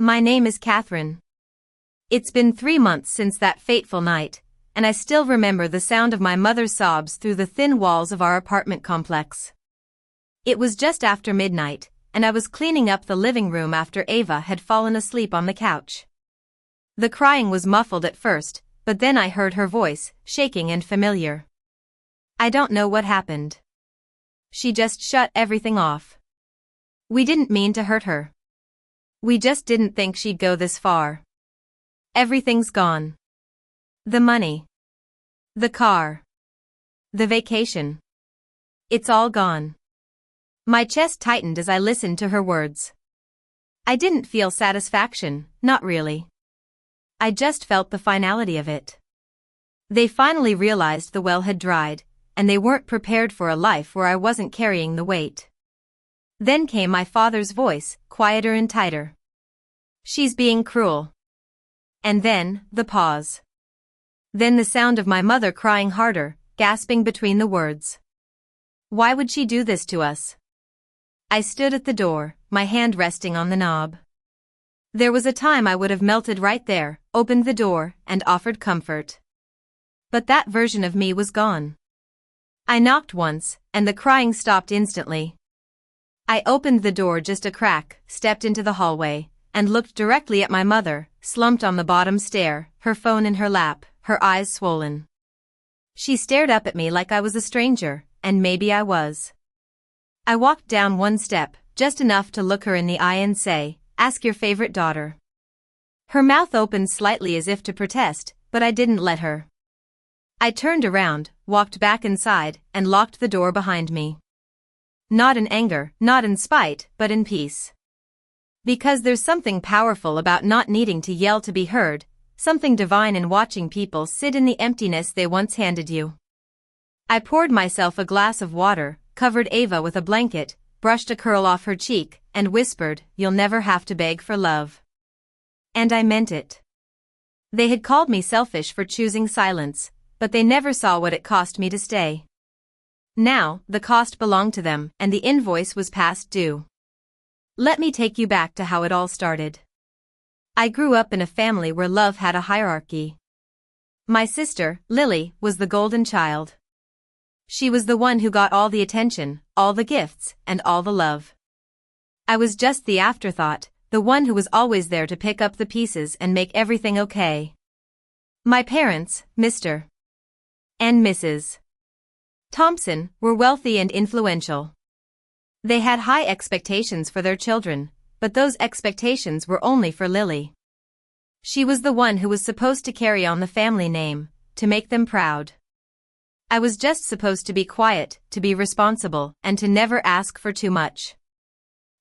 My name is Catherine. It's been 3 months since that fateful night, and I still remember the sound of my mother's sobs through the thin walls of our apartment complex. It was just after midnight, and I was cleaning up the living room after Ava had fallen asleep on the couch. The crying was muffled at first, but then I heard her voice, shaking and familiar. I don't know what happened. She just shut everything off. We didn't mean to hurt her. We just didn't think she'd go this far. Everything's gone. The money. The car. The vacation. It's all gone. My chest tightened as I listened to her words. I didn't feel satisfaction, not really. I just felt the finality of it. They finally realized the well had dried, and they weren't prepared for a life where I wasn't carrying the weight. Then came my father's voice, quieter and tighter. She's being cruel. And then, the pause. Then the sound of my mother crying harder, gasping between the words. Why would she do this to us? I stood at the door, my hand resting on the knob. There was a time I would have melted right there, opened the door, and offered comfort. But that version of me was gone. I knocked once, and the crying stopped instantly. I opened the door just a crack, stepped into the hallway, and looked directly at my mother, slumped on the bottom stair, her phone in her lap, her eyes swollen. She stared up at me like I was a stranger, and maybe I was. I walked down one step, just enough to look her in the eye and say, "Ask your favorite daughter." Her mouth opened slightly as if to protest, but I didn't let her. I turned around, walked back inside, and locked the door behind me. Not in anger, not in spite, but in peace. Because there's something powerful about not needing to yell to be heard, something divine in watching people sit in the emptiness they once handed you. I poured myself a glass of water, covered Ava with a blanket, brushed a curl off her cheek, and whispered, "You'll never have to beg for love." And I meant it. They had called me selfish for choosing silence, but they never saw what it cost me to stay. Now, the cost belonged to them, and the invoice was past due. Let me take you back to how it all started. I grew up in a family where love had a hierarchy. My sister, Lily, was the golden child. She was the one who got all the attention, all the gifts, and all the love. I was just the afterthought, the one who was always there to pick up the pieces and make everything okay. My parents, Mr. and Mrs. Thompson, were wealthy and influential. They had high expectations for their children, but those expectations were only for Lily. She was the one who was supposed to carry on the family name, to make them proud. I was just supposed to be quiet, to be responsible, and to never ask for too much.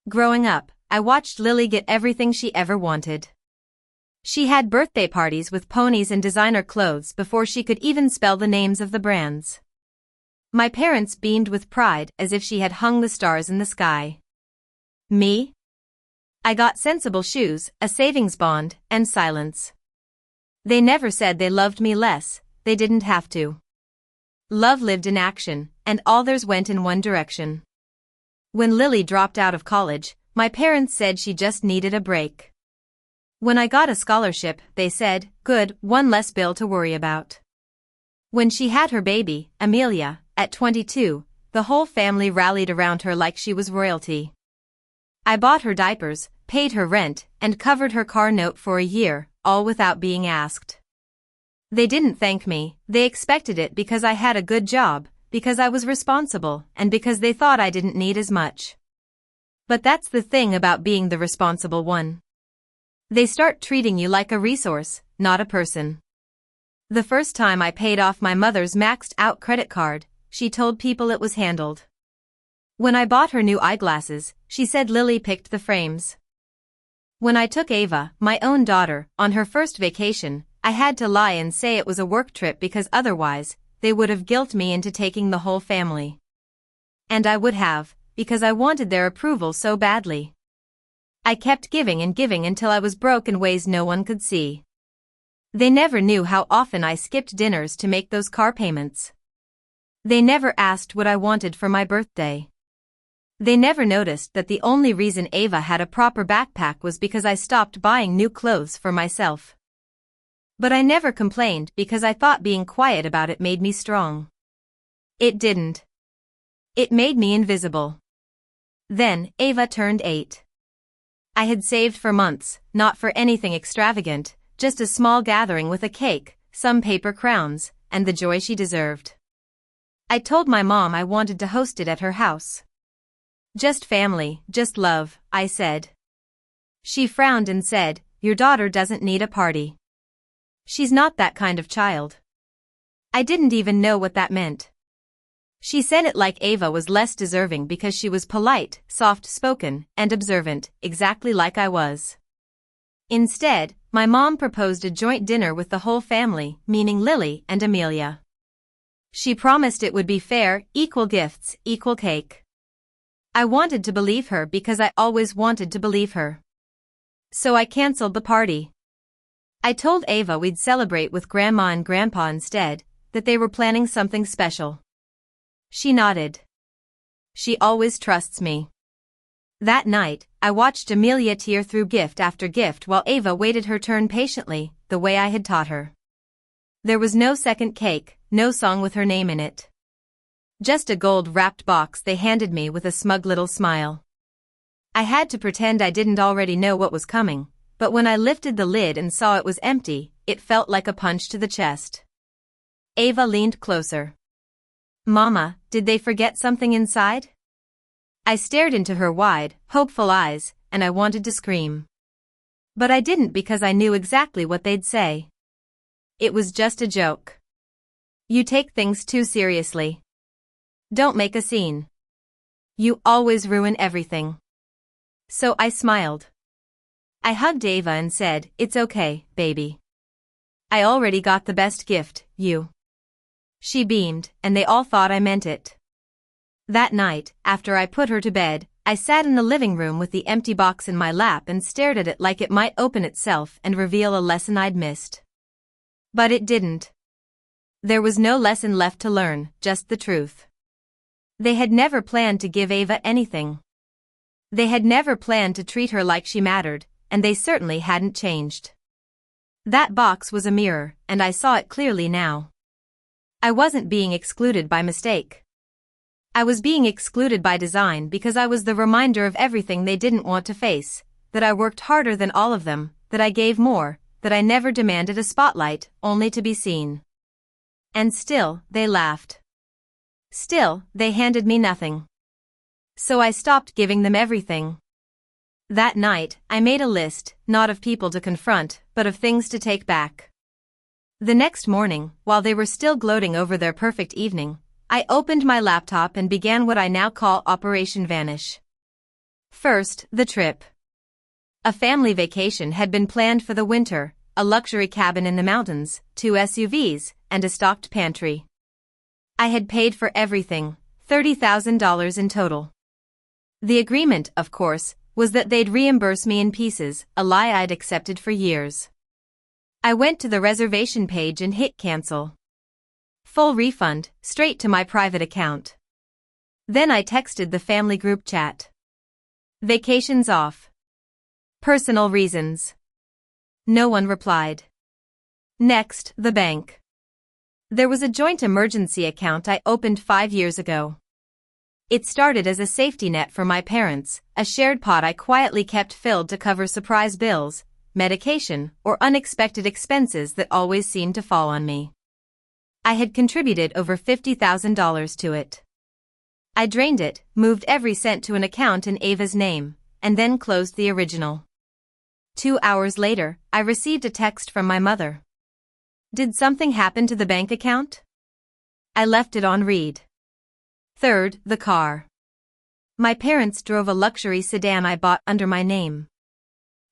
Growing up, I watched Lily get everything she ever wanted. She had birthday parties with ponies and designer clothes before she could even spell the names of the brands. My parents beamed with pride as if she had hung the stars in the sky. Me? I got sensible shoes, a savings bond, and silence. They never said they loved me less, they didn't have to. Love lived in action, and all theirs went in one direction. When Lily dropped out of college, my parents said she just needed a break. When I got a scholarship, they said, "Good, one less bill to worry about." When she had her baby, Amelia, at 22, the whole family rallied around her like she was royalty. I bought her diapers, paid her rent, and covered her car note for a year, all without being asked. They didn't thank me, they expected it because I had a good job, because I was responsible, and because they thought I didn't need as much. But that's the thing about being the responsible one. They start treating you like a resource, not a person. The first time I paid off my mother's maxed-out credit card, she told people it was handled. When I bought her new eyeglasses, she said Lily picked the frames. When I took Ava, my own daughter, on her first vacation, I had to lie and say it was a work trip because otherwise, they would have guilted me into taking the whole family. And I would have, because I wanted their approval so badly. I kept giving and giving until I was broke in ways no one could see. They never knew how often I skipped dinners to make those car payments. They never asked what I wanted for my birthday. They never noticed that the only reason Ava had a proper backpack was because I stopped buying new clothes for myself. But I never complained because I thought being quiet about it made me strong. It didn't. It made me invisible. Then, Ava turned 8. I had saved for months, not for anything extravagant, just a small gathering with a cake, some paper crowns, and the joy she deserved. I told my mom I wanted to host it at her house. Just family, just love, I said. She frowned and said, "Your daughter doesn't need a party. She's not that kind of child." I didn't even know what that meant. She said it like Ava was less deserving because she was polite, soft-spoken, and observant, exactly like I was. Instead, my mom proposed a joint dinner with the whole family, meaning Lily and Amelia. She promised it would be fair, equal gifts, equal cake. I wanted to believe her because I always wanted to believe her. So I canceled the party. I told Ava we'd celebrate with Grandma and Grandpa instead, that they were planning something special. She nodded. She always trusts me. That night, I watched Amelia tear through gift after gift while Ava waited her turn patiently, the way I had taught her. There was no second cake, no song with her name in it. Just a gold-wrapped box they handed me with a smug little smile. I had to pretend I didn't already know what was coming, but when I lifted the lid and saw it was empty, it felt like a punch to the chest. Ava leaned closer. "Mama, did they forget something inside?" I stared into her wide, hopeful eyes, and I wanted to scream. But I didn't because I knew exactly what they'd say. It was just a joke. "You take things too seriously. Don't make a scene. You always ruin everything." So I smiled. I hugged Ava and said, "It's okay, baby. I already got the best gift, you." She beamed, and they all thought I meant it. That night, after I put her to bed, I sat in the living room with the empty box in my lap and stared at it like it might open itself and reveal a lesson I'd missed. But it didn't. There was no lesson left to learn, just the truth. They had never planned to give Ava anything. They had never planned to treat her like she mattered, and they certainly hadn't changed. That box was a mirror, and I saw it clearly now. I wasn't being excluded by mistake. I was being excluded by design because I was the reminder of everything they didn't want to face, that I worked harder than all of them, that I gave more, that I never demanded a spotlight, only to be seen. And still, they laughed. Still, they handed me nothing. So I stopped giving them everything. That night, I made a list, not of people to confront, but of things to take back. The next morning, while they were still gloating over their perfect evening, I opened my laptop and began what I now call Operation Vanish. First, the trip. A family vacation had been planned for the winter, a luxury cabin in the mountains, 2 SUVs, and a stocked pantry. I had paid for everything, $30,000 in total. The agreement, of course, was that they'd reimburse me in pieces, a lie I'd accepted for years. I went to the reservation page and hit cancel. Full refund, straight to my private account. Then I texted the family group chat. Vacations off. Personal reasons. No one replied. Next, the bank. There was a joint emergency account I opened 5 years ago. It started as a safety net for my parents, a shared pot I quietly kept filled to cover surprise bills, medication, or unexpected expenses that always seemed to fall on me. I had contributed over $50,000 to it. I drained it, moved every cent to an account in Ava's name, and then closed the original. 2 hours later, I received a text from my mother. Did something happen to the bank account? I left it on read. Third, the car. My parents drove a luxury sedan I bought under my name.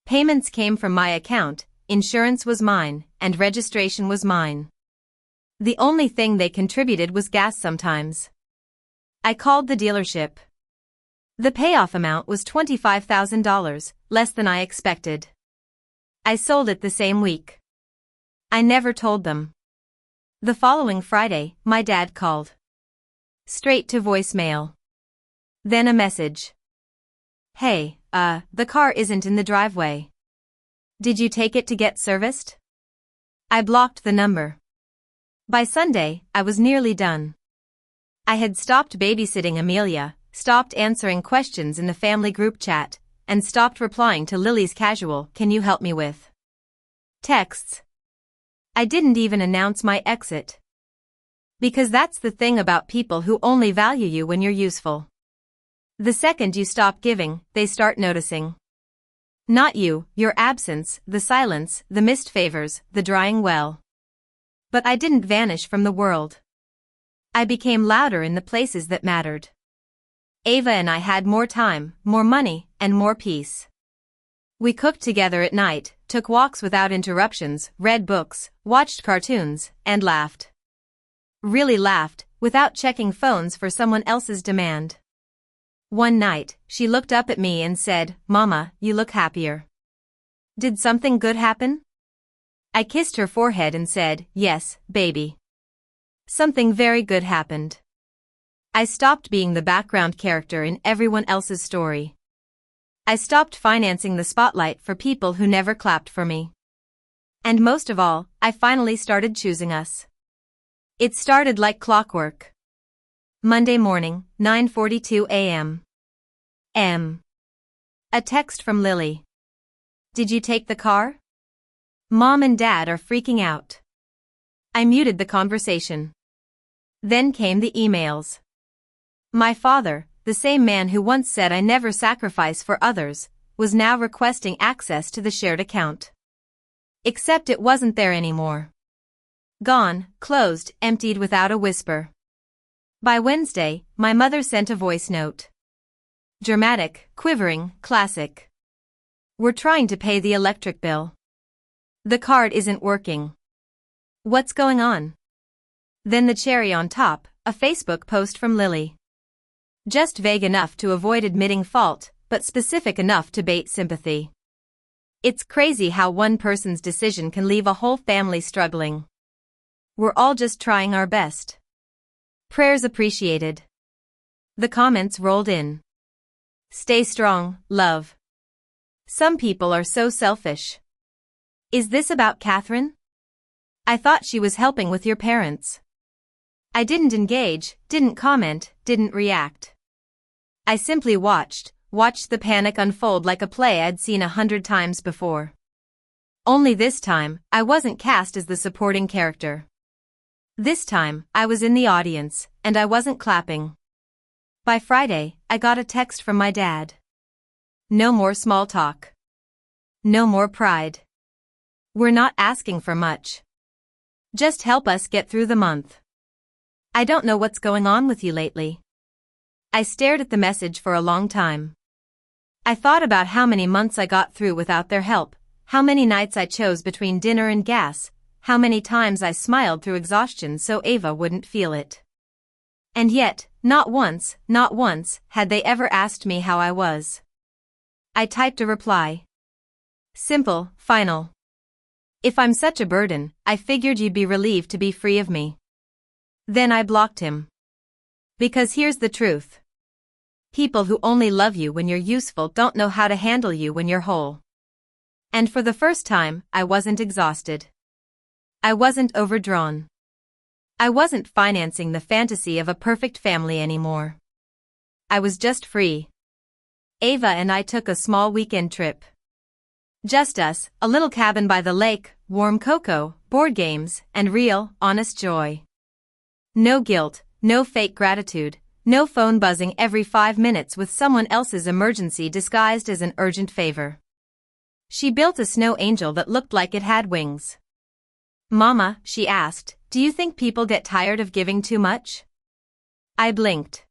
Payments came from my account, insurance was mine, and registration was mine. The only thing they contributed was gas sometimes. I called the dealership. The payoff amount was $25,000, less than I expected. I sold it the same week. I never told them. The following Friday, my dad called. Straight to voicemail. Then a message. Hey, the car isn't in the driveway. Did you take it to get serviced? I blocked the number. By Sunday, I was nearly done. I had stopped babysitting Amelia, stopped answering questions in the family group chat, and stopped replying to Lily's casual "Can you help me with?" texts. I didn't even announce my exit. Because that's the thing about people who only value you when you're useful. The second you stop giving, they start noticing. Not you, your absence, the silence, the missed favors, the drying well. But I didn't vanish from the world. I became louder in the places that mattered. Ava and I had more time, more money, and more peace. We cooked together at night, took walks without interruptions, read books, watched cartoons, and laughed. Really laughed, without checking phones for someone else's demand. One night, she looked up at me and said, "Mama, you look happier. Did something good happen?" I kissed her forehead and said, "Yes, baby. Something very good happened." I stopped being the background character in everyone else's story. I stopped financing the spotlight for people who never clapped for me. And most of all, I finally started choosing us. It started like clockwork. Monday morning, 9:42 a.m. A text from Lily. "Did you take the car? Mom and Dad are freaking out." I muted the conversation. Then came the emails. My father, the same man who once said I never sacrifice for others, was now requesting access to the shared account. Except it wasn't there anymore. Gone, closed, emptied without a whisper. By Wednesday, my mother sent a voice note. Dramatic, quivering, classic. "We're trying to pay the electric bill. The card isn't working. What's going on?" Then the cherry on top, a Facebook post from Lily. Just vague enough to avoid admitting fault, but specific enough to bait sympathy. It's crazy how one person's decision can leave a whole family struggling. We're all just trying our best. Prayers appreciated. The comments rolled in. Stay strong, love. Some people are so selfish. Is this about Catherine? I thought she was helping with your parents. I didn't engage, didn't comment, didn't react. I simply watched the panic unfold like a play I'd seen 100 times before. Only this time, I wasn't cast as the supporting character. This time, I was in the audience, and I wasn't clapping. By Friday, I got a text from my dad. No more small talk. No more pride. We're not asking for much. Just help us get through the month. I don't know what's going on with you lately. I stared at the message for a long time. I thought about how many months I got through without their help, how many nights I chose between dinner and gas, how many times I smiled through exhaustion so Ava wouldn't feel it. And yet, not once, had they ever asked me how I was. I typed a reply. Simple, final. If I'm such a burden, I figured you'd be relieved to be free of me. Then I blocked him. Because here's the truth. People who only love you when you're useful don't know how to handle you when you're whole. And for the first time, I wasn't exhausted. I wasn't overdrawn. I wasn't financing the fantasy of a perfect family anymore. I was just free. Ava and I took a small weekend trip. Just us, a little cabin by the lake, warm cocoa, board games, and real, honest joy. No guilt, no fake gratitude, no phone buzzing every 5 minutes with someone else's emergency disguised as an urgent favor. She built a snow angel that looked like it had wings. "Mama," she asked, "do you think people get tired of giving too much?" I blinked.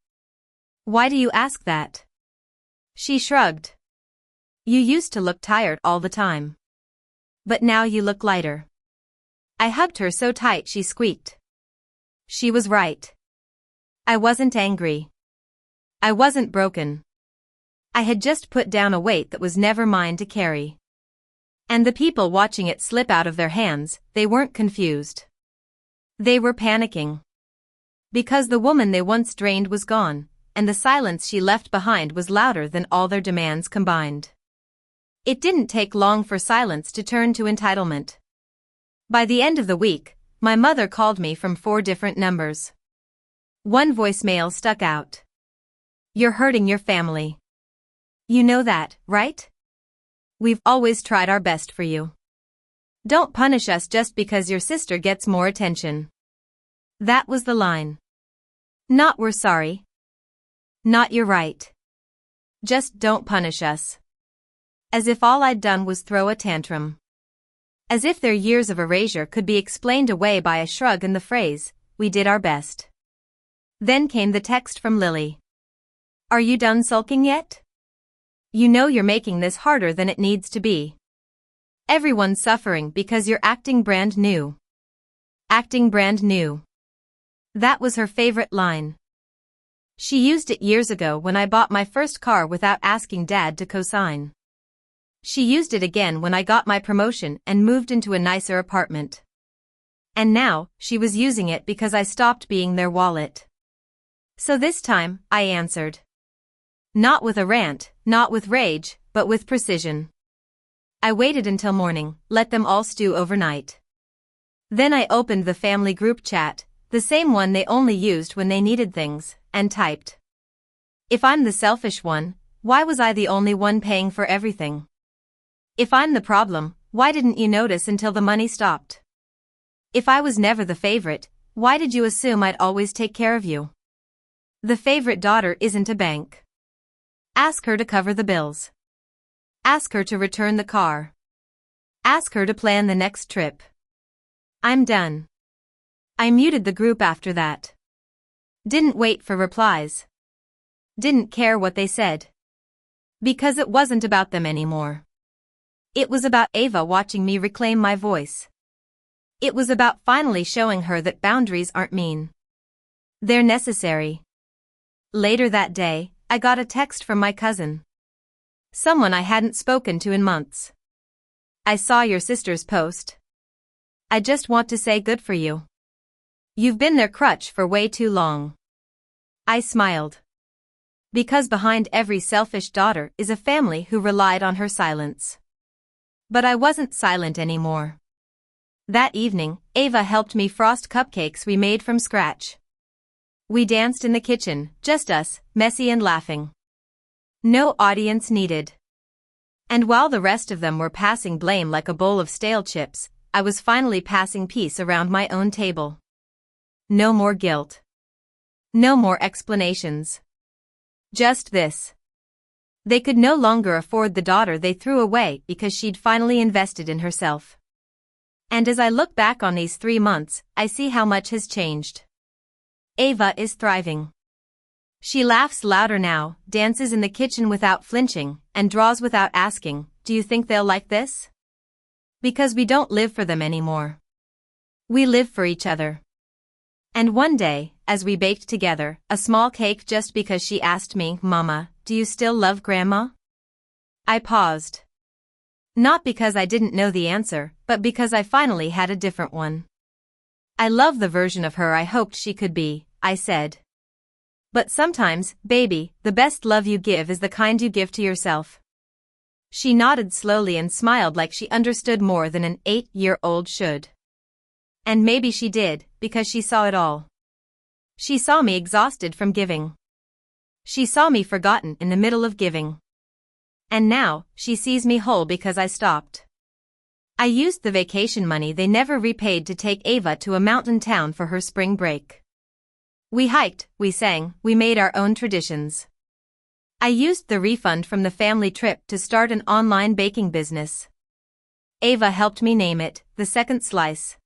"Why do you ask that?" She shrugged. "You used to look tired all the time. But now you look lighter." I hugged her so tight she squeaked. She was right. I wasn't angry. I wasn't broken. I had just put down a weight that was never mine to carry. And the people watching it slip out of their hands, they weren't confused. They were panicking. Because the woman they once drained was gone, and the silence she left behind was louder than all their demands combined. It didn't take long for silence to turn to entitlement. By the end of the week, my mother called me from 4 different numbers. One voicemail stuck out. "You're hurting your family. You know that, right? We've always tried our best for you. Don't punish us just because your sister gets more attention." That was the line. Not "we're sorry." Not "you're right." Just "don't punish us." As if all I'd done was throw a tantrum. As if their years of erasure could be explained away by a shrug and the phrase, "we did our best." Then came the text from Lily. "Are you done sulking yet? You know you're making this harder than it needs to be. Everyone's suffering because you're acting brand new." Acting brand new. That was her favorite line. She used it years ago when I bought my first car without asking Dad to co-sign. She used it again when I got my promotion and moved into a nicer apartment. And now, she was using it because I stopped being their wallet. So this time, I answered. Not with a rant, not with rage, but with precision. I waited until morning, let them all stew overnight. Then I opened the family group chat, the same one they only used when they needed things, and typed. If I'm the selfish one, why was I the only one paying for everything? If I'm the problem, why didn't you notice until the money stopped? If I was never the favorite, why did you assume I'd always take care of you? The favorite daughter isn't a bank. Ask her to cover the bills. Ask her to return the car. Ask her to plan the next trip. I'm done. I muted the group after that. Didn't wait for replies. Didn't care what they said. Because it wasn't about them anymore. It was about Ava watching me reclaim my voice. It was about finally showing her that boundaries aren't mean. They're necessary. Later that day, I got a text from my cousin. Someone I hadn't spoken to in months. I saw your sister's post. I just want to say good for you. You've been their crutch for way too long. I smiled. Because behind every selfish daughter is a family who relied on her silence. But I wasn't silent anymore. That evening, Ava helped me frost cupcakes we made from scratch. We danced in the kitchen, just us, messy and laughing. No audience needed. And while the rest of them were passing blame like a bowl of stale chips, I was finally passing peace around my own table. No more guilt. No more explanations. Just this. They could no longer afford the daughter they threw away because she'd finally invested in herself. And as I look back on these 3 months, I see how much has changed. Ava is thriving. She laughs louder now, dances in the kitchen without flinching, and draws without asking, "Do you think they'll like this?" Because we don't live for them anymore. We live for each other. And one day, as we baked together, a small cake just because she asked me, "Mama, do you still love Grandma?" I paused. Not because I didn't know the answer, but because I finally had a different one. "I love the version of her I hoped she could be," I said. "But sometimes, baby, the best love you give is the kind you give to yourself." She nodded slowly and smiled like she understood more than an 8-year-old should. And maybe she did, because she saw it all. She saw me exhausted from giving. She saw me forgotten in the middle of giving. And now, she sees me whole because I stopped. I used the vacation money they never repaid to take Ava to a mountain town for her spring break. We hiked, we sang, we made our own traditions. I used the refund from the family trip to start an online baking business. Ava helped me name it, The Second Slice.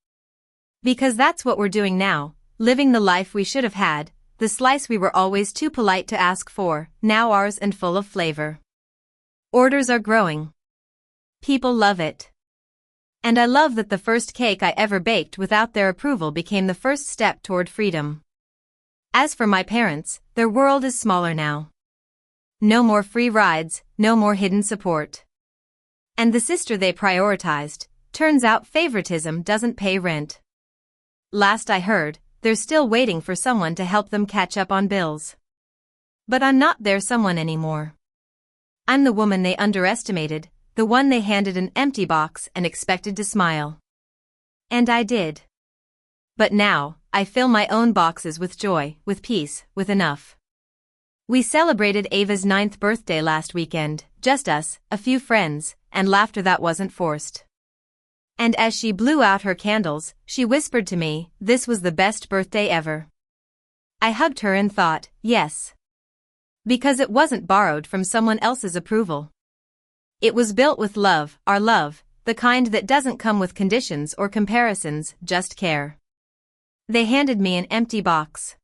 Because that's what we're doing now, living the life we should have had, the slice we were always too polite to ask for, now ours and full of flavor. Orders are growing. People love it. And I love that the first cake I ever baked without their approval became the first step toward freedom. As for my parents, their world is smaller now. No more free rides, no more hidden support. And the sister they prioritized, turns out favoritism doesn't pay rent. Last I heard, they're still waiting for someone to help them catch up on bills. But I'm not their someone anymore. I'm the woman they underestimated, the one they handed an empty box and expected to smile. And I did. But now, I fill my own boxes with joy, with peace, with enough. We celebrated Ava's 9th birthday last weekend, just us, a few friends, and laughter that wasn't forced. And as she blew out her candles, she whispered to me, "This was the best birthday ever." I hugged her and thought, yes. Because it wasn't borrowed from someone else's approval. It was built with love, our love, the kind that doesn't come with conditions or comparisons, just care. They handed me an empty box.